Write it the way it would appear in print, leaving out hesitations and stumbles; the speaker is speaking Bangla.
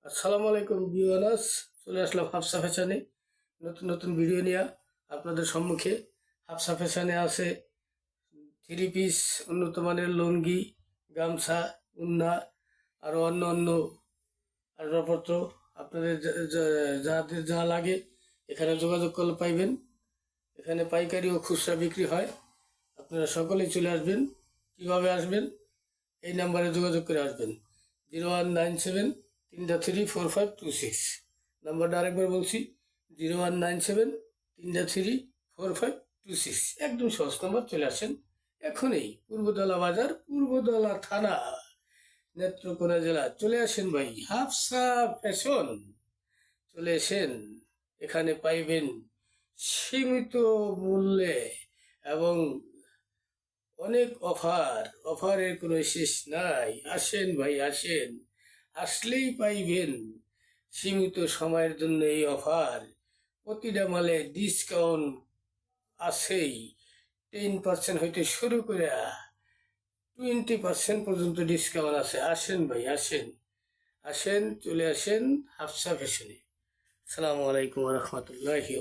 আসসালামু আলাইকুম ভিউয়ার্স, চলে আসলাম হাফসা ফ্যাশনে নতুন নতুন ভিডিও নিয়ে আপনাদের সম্মুখে। হাফসা ফ্যাশনে আছে থ্রি পিস, উন্নত মানের লুঙ্গি, গামছা, উন্না, আরও অন্য অন্য আসবাবপত্র। আপনাদের যাদের যা লাগে এখানে যোগাযোগ করলে পাইবেন। এখানে পাইকারি ও খুচরা বিক্রি হয়। আপনারা সকলেই চলে আসবেন। কিভাবে আসবেন? এই নাম্বারে যোগাযোগ করে আসবেন। 0197 3-3 4-5-2-6। নাম্বারটা আরেকবার বলছি, 0197 3-3 4-5-2-6। একদম সহজ নাম্বার, চলে আসেন এখনই। পূর্বদলা বাজার, পূর্বদলা থানা, নেত্রকোনা জেলা। চলে আসেন ভাই, হাফসা ফ্যাশন। চলে এসেন, এখানে পাইবেন সীমিত মূল্যে এবং অনেক অফার। অফারের কোনো শেষ নাই। আসেন ভাই, আসেন, আসলেই পাইবেন সীমিত সময়ের জন্য এই অফার। প্রতিটা মালে ডিসকাউন্ট আছেই। 10% হইতে শুরু করে 20% পর্যন্ত ডিসকাউন্ট আছে। আসেন ভাই, আসেন, আসেন, চলে আসেন হাফসা ফ্যাশনে। আসসালামু আলাইকুম রহমতুল্লাহি।